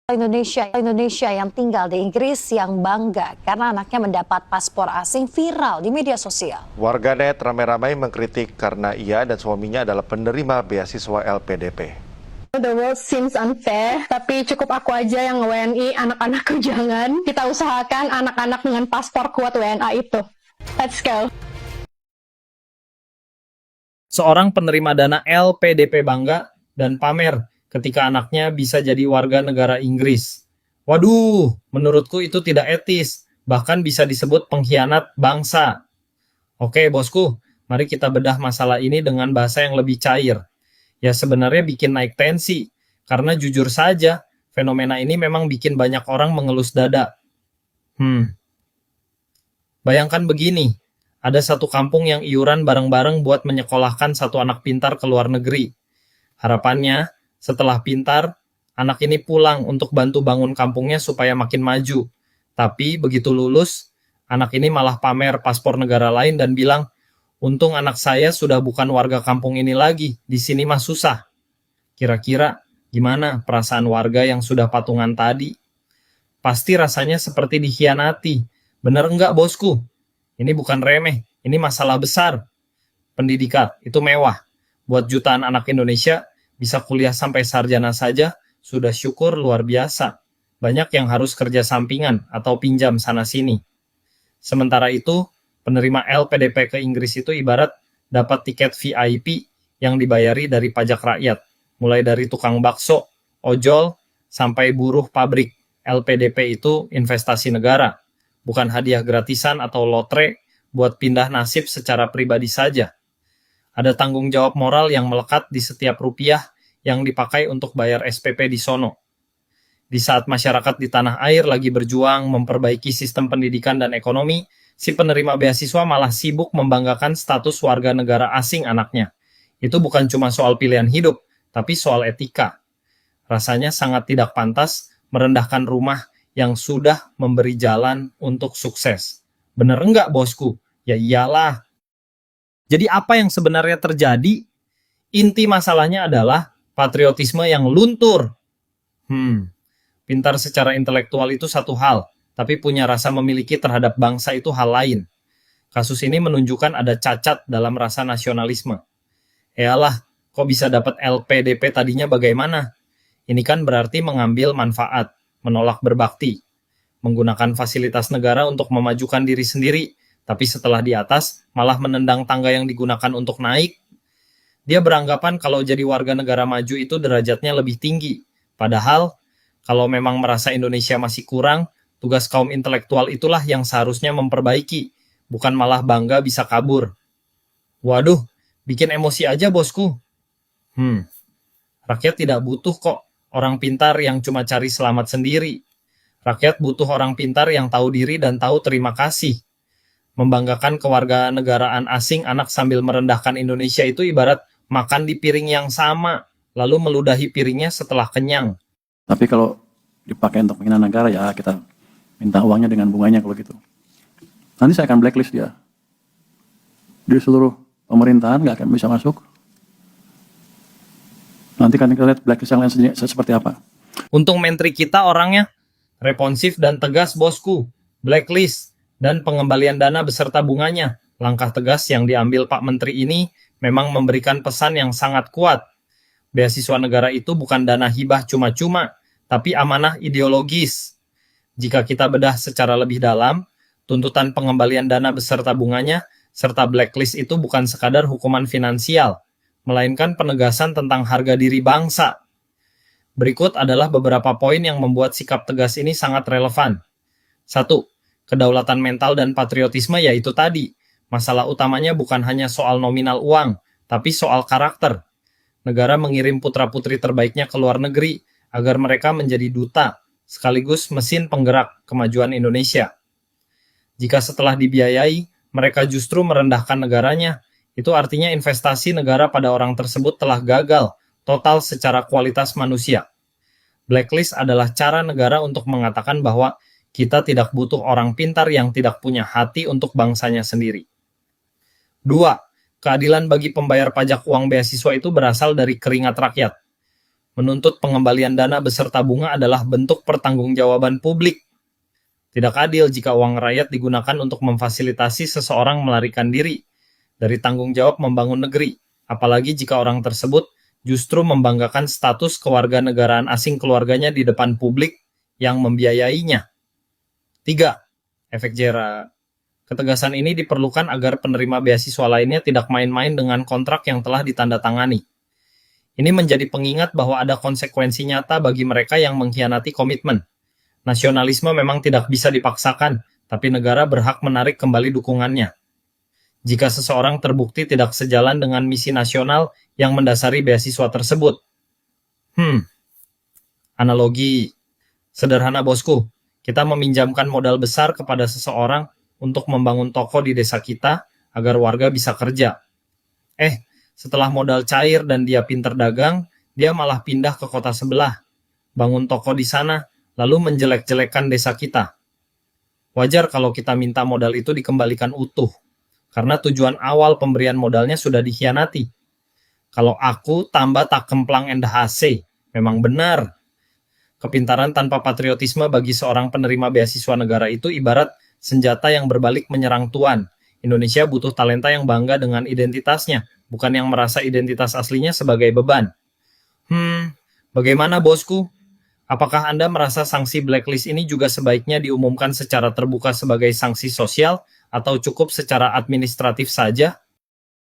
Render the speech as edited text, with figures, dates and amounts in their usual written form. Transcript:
Indonesia yang tinggal di Inggris yang bangga karena anaknya mendapat paspor asing viral di media sosial. Warganet ramai-ramai mengkritik karena ia dan suaminya adalah penerima beasiswa LPDP. The world seems unfair, tapi cukup aku aja yang WNI, anak-anakku jangan. Kita usahakan anak-anak dengan paspor kuat WNA itu. Let's go. Seorang penerima dana LPDP bangga dan pamer ketika anaknya bisa jadi warga negara Inggris. Waduh, menurutku itu tidak etis, bahkan bisa disebut pengkhianat bangsa. Oke bosku, mari kita bedah masalah ini dengan bahasa yang lebih cair. Ya sebenarnya bikin naik tensi, karena jujur saja, fenomena ini memang bikin banyak orang mengelus dada. Bayangkan begini, ada satu kampung yang iuran bareng-bareng buat menyekolahkan satu anak pintar ke luar negeri. Harapannya, setelah pintar, anak ini pulang untuk bantu bangun kampungnya supaya makin maju. Tapi begitu lulus, anak ini malah pamer paspor negara lain dan bilang, untung anak saya sudah bukan warga kampung ini lagi, di sini mah susah. Kira-kira gimana perasaan warga yang sudah patungan tadi? Pasti rasanya seperti dikhianati. Bener enggak bosku? Ini bukan remeh, ini masalah besar. Pendidikan itu mewah. Buat jutaan anak Indonesia, bisa kuliah sampai sarjana saja, sudah syukur luar biasa. Banyak yang harus kerja sampingan atau pinjam sana-sini. Sementara itu, penerima LPDP ke Inggris itu ibarat dapat tiket VIP yang dibayari dari pajak rakyat. Mulai dari tukang bakso, ojol, sampai buruh pabrik. LPDP itu investasi negara, bukan hadiah gratisan atau lotre buat pindah nasib secara pribadi saja. Ada tanggung jawab moral yang melekat di setiap rupiah yang dipakai untuk bayar SPP di sono. Di saat masyarakat di tanah air lagi berjuang memperbaiki sistem pendidikan dan ekonomi, si penerima beasiswa malah sibuk membanggakan status warga negara asing anaknya. Itu bukan cuma soal pilihan hidup, tapi soal etika. Rasanya sangat tidak pantas merendahkan rumah yang sudah memberi jalan untuk sukses. Bener enggak bosku? Ya iyalah. Jadi apa yang sebenarnya terjadi? Inti masalahnya adalah patriotisme yang luntur. Pintar secara intelektual itu satu hal, tapi punya rasa memiliki terhadap bangsa itu hal lain. Kasus ini menunjukkan ada cacat dalam rasa nasionalisme. Eyalah, kok bisa dapat LPDP tadinya bagaimana? Ini kan berarti mengambil manfaat, menolak berbakti, menggunakan fasilitas negara untuk memajukan diri sendiri, tapi setelah di atas malah menendang tangga yang digunakan untuk naik. Dia beranggapan kalau jadi warga negara maju itu derajatnya lebih tinggi. Padahal, kalau memang merasa Indonesia masih kurang, tugas kaum intelektual itulah yang seharusnya memperbaiki, bukan malah bangga bisa kabur. Waduh, bikin emosi aja bosku. Rakyat tidak butuh kok orang pintar yang cuma cari selamat sendiri. Rakyat butuh orang pintar yang tahu diri dan tahu terima kasih. Membanggakan kewarganegaraan asing anak sambil merendahkan Indonesia itu ibarat makan di piring yang sama, lalu meludahi piringnya setelah kenyang. Tapi kalau dipakai untuk menghina negara, ya kita minta uangnya dengan bunganya kalau gitu. Nanti saya akan blacklist dia. Di seluruh pemerintahan nggak akan bisa masuk. Nanti kan kita lihat blacklist yang lain seperti apa. Untung menteri kita orangnya responsif dan tegas bosku. Blacklist dan pengembalian dana beserta bunganya. Langkah tegas yang diambil Pak Menteri ini memang memberikan pesan yang sangat kuat. Beasiswa negara itu bukan dana hibah cuma-cuma, tapi amanah ideologis. Jika kita bedah secara lebih dalam, tuntutan pengembalian dana beserta bunganya, serta blacklist itu bukan sekadar hukuman finansial, melainkan penegasan tentang harga diri bangsa. Berikut adalah beberapa poin yang membuat sikap tegas ini sangat relevan. 1. Kedaulatan mental dan patriotisme yaitu tadi. Masalah utamanya bukan hanya soal nominal uang, tapi soal karakter. Negara mengirim putra-putri terbaiknya ke luar negeri agar mereka menjadi duta, sekaligus mesin penggerak kemajuan Indonesia. Jika setelah dibiayai, mereka justru merendahkan negaranya, itu artinya investasi negara pada orang tersebut telah gagal total secara kualitas manusia. Blacklist adalah cara negara untuk mengatakan bahwa kita tidak butuh orang pintar yang tidak punya hati untuk bangsanya sendiri. 2. Keadilan bagi pembayar pajak uang beasiswa itu berasal dari keringat rakyat. menuntut pengembalian dana beserta bunga adalah bentuk pertanggungjawaban publik. Tidak adil jika uang rakyat digunakan untuk memfasilitasi seseorang melarikan diri dari tanggung jawab membangun negeri, apalagi jika orang tersebut justru membanggakan status kewarganegaraan asing keluarganya di depan publik yang membiayainya. 3. Efek jera. Ketegasan ini diperlukan agar penerima beasiswa lainnya tidak main-main dengan kontrak yang telah ditandatangani. Ini menjadi pengingat bahwa ada konsekuensi nyata bagi mereka yang mengkhianati komitmen. Nasionalisme memang tidak bisa dipaksakan, tapi negara berhak menarik kembali dukungannya. Jika seseorang terbukti tidak sejalan dengan misi nasional yang mendasari beasiswa tersebut. Analogi sederhana bosku, kita meminjamkan modal besar kepada seseorang untuk membangun toko di desa kita agar warga bisa kerja. Setelah modal cair dan dia pintar dagang, dia malah pindah ke kota sebelah, bangun toko di sana, lalu menjelek-jelekan desa kita. Wajar kalau kita minta modal itu dikembalikan utuh, karena tujuan awal pemberian modalnya sudah dikhianati. Kalau aku tambah tak kemplang NDHC, memang benar. Kepintaran tanpa patriotisme bagi seorang penerima beasiswa negara itu ibarat senjata yang berbalik menyerang tuan. Indonesia butuh talenta yang bangga dengan identitasnya, bukan yang merasa identitas aslinya sebagai beban. Bagaimana bosku? Apakah Anda merasa sanksi blacklist ini juga sebaiknya diumumkan secara terbuka sebagai sanksi sosial atau cukup secara administratif saja?